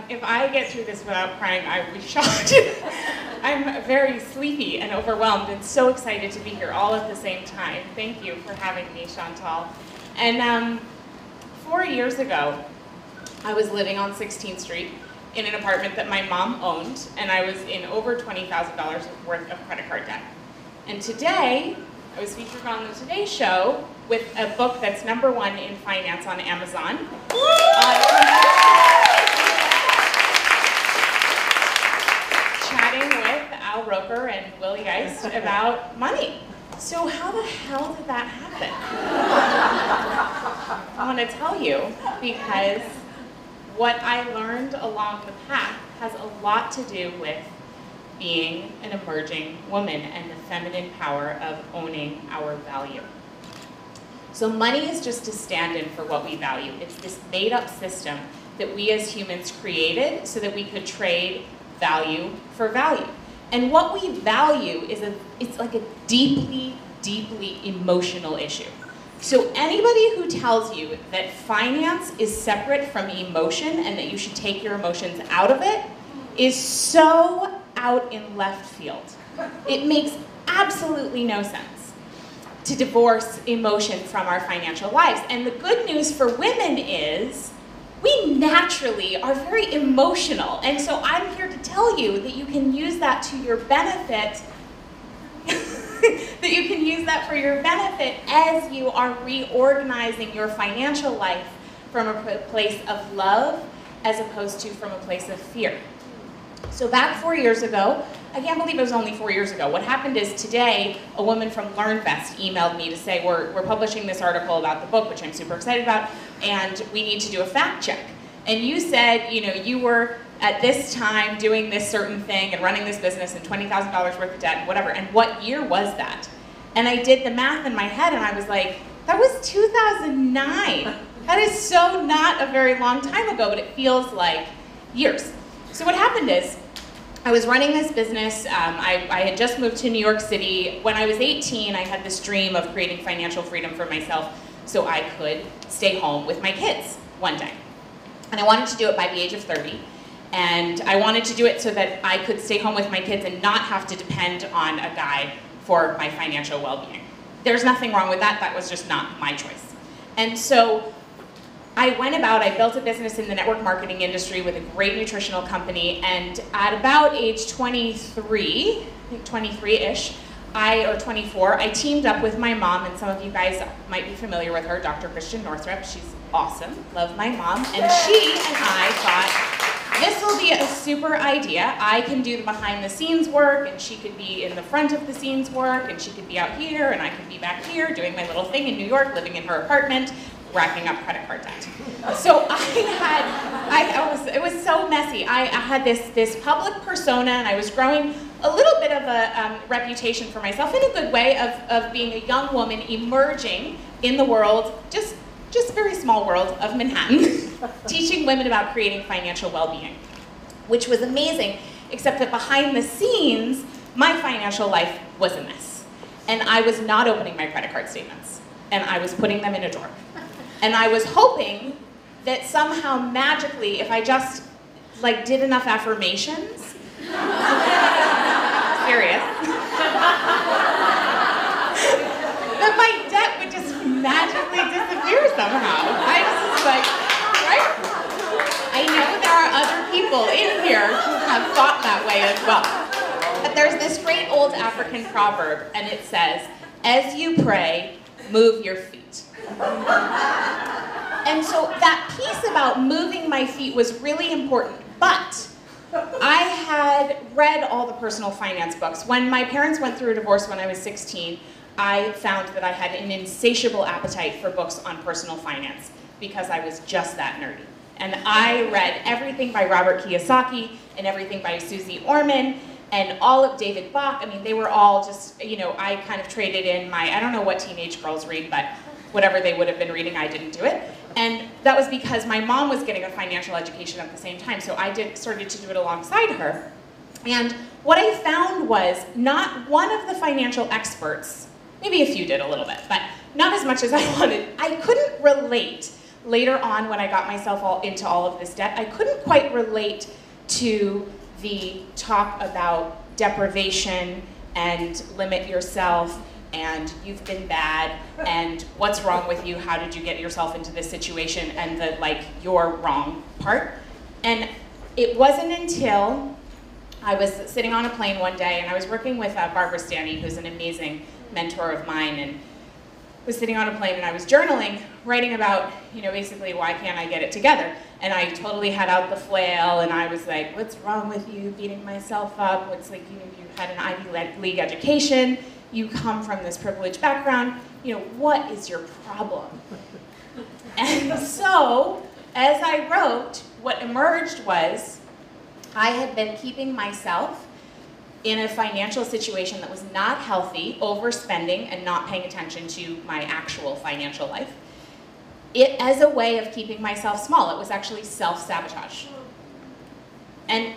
if I get through this without crying, I would be shocked. I'm very sleepy and overwhelmed and so excited to be here all at the same time. Thank you for having me, Chantal. And 4 years ago, I was living on 16th Street in an apartment that my mom owned, and I was in over $20,000 worth of credit card debt. And today, I was featured on the Today Show with a book that's #1 in finance on Amazon. Chatting with Al Roker and Willie Geist about money. So how the hell did that happen? I want to tell you, because what I learned along the path has a lot to do with being an emerging woman and the feminine power of owning our value. So money is just a stand-in for what we value. It's this made-up system that we as humans created so that we could trade value for value. And what we value is it's like a deeply, deeply emotional issue. So anybody who tells you that finance is separate from emotion and that you should take your emotions out of it is so out in left field. It makes absolutely no sense to divorce emotion from our financial lives. And the good news for women is we naturally are very emotional. And so I'm here to tell you that you can use that to your benefit, that you can use that for your benefit as you are reorganizing your financial life from a place of love as opposed to from a place of fear. So back 4 years ago, I can't believe it was only 4 years ago. What happened is today, a woman from LearnVest emailed me to say, we're publishing this article about the book, which I'm super excited about, and we need to do a fact check. And you said, you know, you were at this time doing this certain thing and running this business and $20,000 worth of debt and whatever, and what year was that? And I did the math in my head and I was like, that was 2009. That is so not a very long time ago, but it feels like years. So what happened is, I was running this business, I had just moved to New York City. When I was 18, I had this dream of creating financial freedom for myself so I could stay home with my kids one day. And I wanted to do it by the age of 30. And I wanted to do it so that I could stay home with my kids and not have to depend on a guy for my financial well-being. There's nothing wrong with that, that was just not my choice. And so I went about, I built a business in the network marketing industry with a great nutritional company, and at about age 23, I think 23-ish, or 24, I teamed up with my mom, and some of you guys might be familiar with her, Dr. Northrup. She's awesome, love my mom, and she and I thought, this will be a super idea. I can do the behind the scenes work, and she could be in the front of the scenes work, and she could be out here, and I could be back here doing my little thing in New York, living in her apartment, racking up credit card debt. So it was so messy. I had this public persona, and I was growing a little bit of a reputation for myself in a good way of being a young woman emerging in the world, just very small world of Manhattan, teaching women about creating financial well-being, which was amazing, except that behind the scenes, my financial life was a mess. And I was not opening my credit card statements, and I was putting them in a drawer. And I was hoping that somehow magically, if I just did enough affirmations, serious, that my debt would just magically disappear somehow. I was just like, right? I know there are other people in here who have thought that way as well. But there's this great old African proverb, and it says, as you pray, move your feet. And so that piece about moving my feet was really important, but I had read all the personal finance books. When my parents went through a divorce when I was 16, I found that I had an insatiable appetite for books on personal finance because I was just that nerdy. And I read everything by Robert Kiyosaki and everything by Susie Orman and all of David Bach. I mean, they were all just, you know, I kind of traded in my, I don't know what teenage girls read, but whatever they would have been reading, I didn't do it. And that was because my mom was getting a financial education at the same time, so I started to do it alongside her. And what I found was not one of the financial experts, maybe a few did a little bit, but not as much as I wanted. I couldn't relate later on when I got myself into all of this debt, I couldn't quite relate to the talk about deprivation and limit yourself and you've been bad and what's wrong with you, how did you get yourself into this situation, and the like you're wrong part. And it wasn't until I was sitting on a plane one day and I was working with Barbara Stanny, who's an amazing mentor of mine, and was sitting on a plane and I was journaling, writing about, basically why can't I get it together? And I totally had out the flail and I was like, what's wrong with you, beating myself up? What's like, you had an Ivy League education, you come from this privileged background, what is your problem? And so, as I wrote, what emerged was I had been keeping myself in a financial situation that was not healthy, overspending and not paying attention to my actual financial life, as a way of keeping myself small. It was actually self-sabotage. And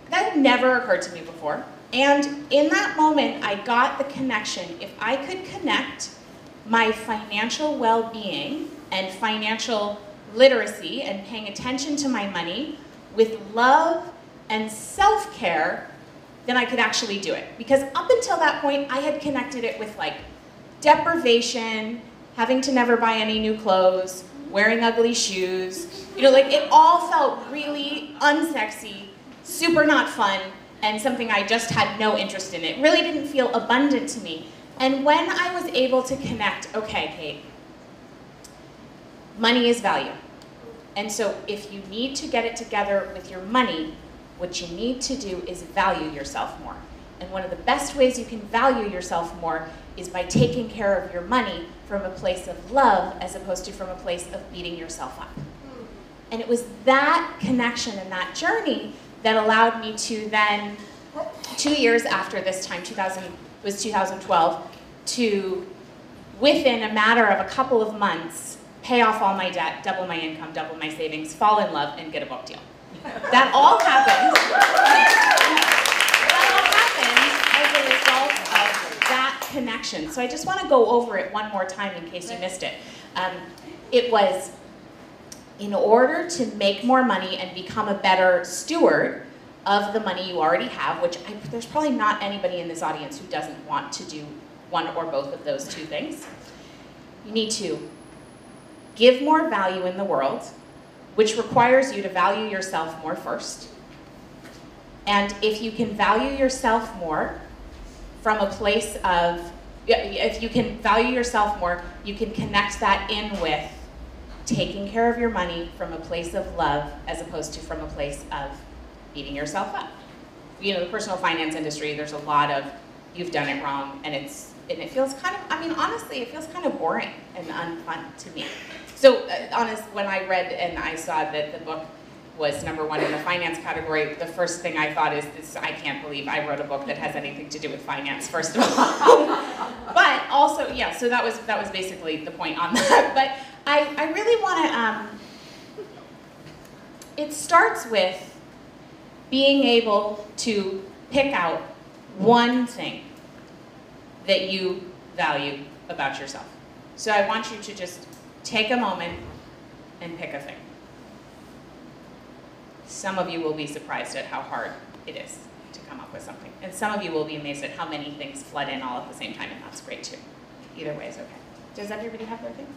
that had never occurred to me before. And in that moment, I got the connection. If I could connect my financial well-being and financial literacy and paying attention to my money with love and self-care, then I could actually do it. Because up until that point, I had connected it with like deprivation, having to never buy any new clothes, wearing ugly shoes. It all felt really unsexy, super not fun, and something I just had no interest in. It really didn't feel abundant to me. And when I was able to connect, okay, Kate, money is value. And so if you need to get it together with your money, what you need to do is value yourself more. And one of the best ways you can value yourself more is by taking care of your money from a place of love as opposed to from a place of beating yourself up. And it was that connection and that journey that allowed me to then, 2 years after this time, 2012, to, within a matter of a couple of months, pay off all my debt, double my income, double my savings, fall in love, and get a book deal. That all happened. As a result of that connection. So I just want to go over it one more time in case you missed it. It was, in order to make more money and become a better steward of the money you already have, which there's probably not anybody in this audience who doesn't want to do one or both of those two things. You need to give more value in the world, which requires you to value yourself more first. And if you can value yourself more from a place of, if you can value yourself more, you can connect that in with taking care of your money from a place of love as opposed to from a place of beating yourself up. The personal finance industry, there's a lot of, you've done it wrong, and it feels kind of, honestly, it feels kind of boring and unfun to me. So, when I read and I saw that the book was #1 in the finance category, the first thing I thought is, I can't believe I wrote a book that has anything to do with finance, first of all. But also, yeah, so that was basically the point on that. But I really want to, it starts with being able to pick out one thing that you value about yourself. So I want you to just take a moment and pick a thing. Some of you will be surprised at how hard it is to come up with something. And some of you will be amazed at how many things flood in all at the same time, and that's great too. Either way is okay. Does everybody have their thing?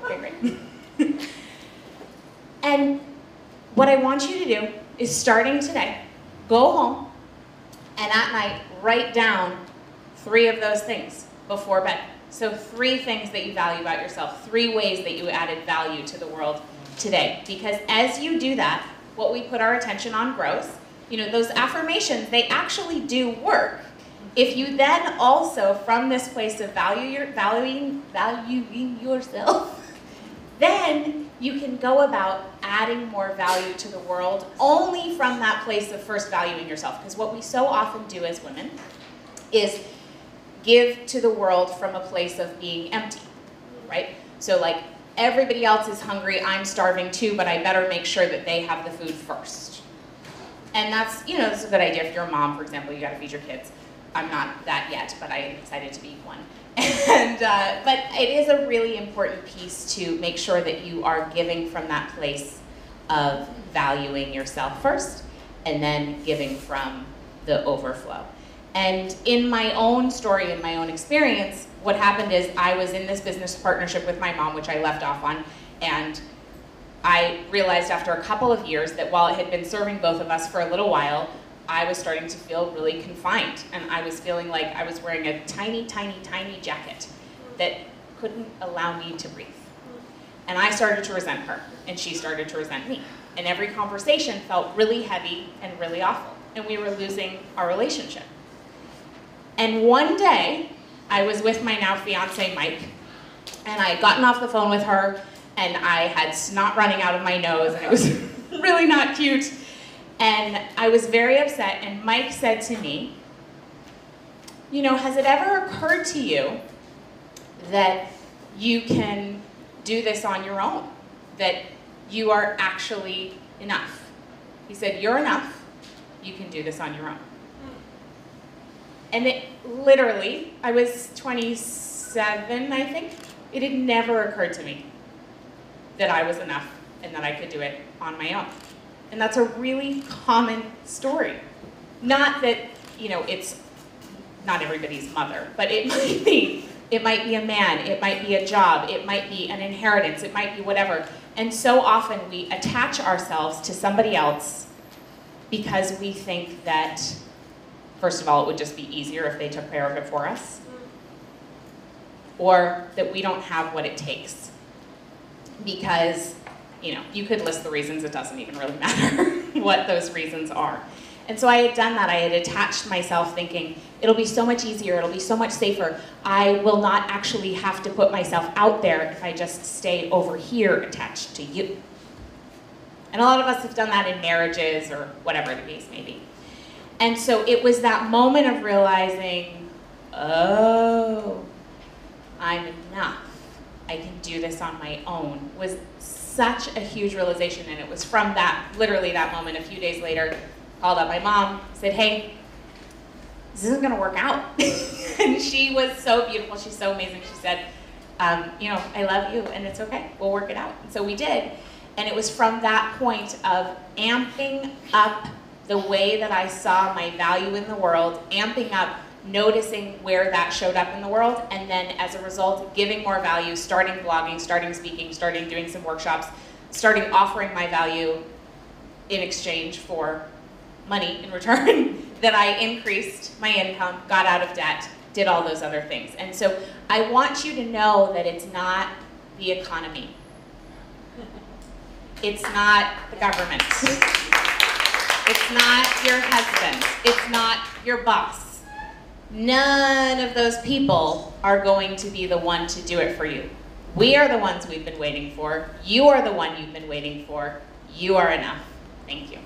Okay, great. And what I want you to do is, starting today, go home and at night write down 3 of those things before bed. So 3 things that you value about yourself, 3 ways that you added value to the world today. Because as you do that, what we put our attention on grows. Those affirmations, they actually do work. If you then also, from this place of valuing yourself, then you can go about adding more value to the world only from that place of first valuing yourself. Because what we so often do as women is give to the world from a place of being empty, right? So like, everybody else is hungry, I'm starving too, but I better make sure that they have the food first. And that's, that's a good idea. If you're a mom, for example, you gotta feed your kids. I'm not that yet, but I'm excited to be one. And, but it is a really important piece to make sure that you are giving from that place of valuing yourself first, and then giving from the overflow. And in my own story, in my own experience, what happened is I was in this business partnership with my mom, which I left off on, and I realized after a couple of years that while it had been serving both of us for a little while, I was starting to feel really confined, and I was feeling like I was wearing a tiny, tiny, tiny jacket that couldn't allow me to breathe. And I started to resent her, and she started to resent me. And every conversation felt really heavy and really awful, and we were losing our relationship. And one day, I was with my now fiance, Mike, and I had gotten off the phone with her, and I had snot running out of my nose, and it was really not cute. And I was very upset, and Mike said to me, you know, has it ever occurred to you that you can do this on your own? That you are actually enough? He said, you're enough, you can do this on your own. And it literally, I was 27, I think. It had never occurred to me that I was enough and that I could do it on my own. And that's a really common story. Not that, you know, it's not everybody's mother, but it might be. It might be a man, it might be a job, it might be an inheritance, it might be whatever. And so often we attach ourselves to somebody else because we think that, first of all, it would just be easier if they took care of it for us, or that we don't have what it takes. Because, you know, you could list the reasons, it doesn't even really matter what those reasons are. And so I had done that. I had attached myself thinking, it'll be so much easier, it'll be so much safer. I will not actually have to put myself out there if I just stay over here attached to you. And a lot of us have done that in marriages or whatever the case may be. And so it was that moment of realizing, oh, I'm enough. I can do this on my own, was such a huge realization. And it was from that, literally that moment, a few days later, called up my mom, said, hey, this isn't gonna work out. And she was so beautiful, she's so amazing. She said, you know, I love you and it's okay, we'll work it out. And so we did. And it was from that point of amping up the way that I saw my value in the world, amping up, noticing where that showed up in the world, and then as a result, giving more value, starting blogging, starting speaking, starting doing some workshops, starting offering my value in exchange for money in return, that I increased my income, got out of debt, did all those other things. And so I want you to know that it's not the economy. It's not the government. It's not your husband. It's not your boss. None of those people are going to be the one to do it for you. We are the ones we've been waiting for. You are the one you've been waiting for. You are enough. Thank you.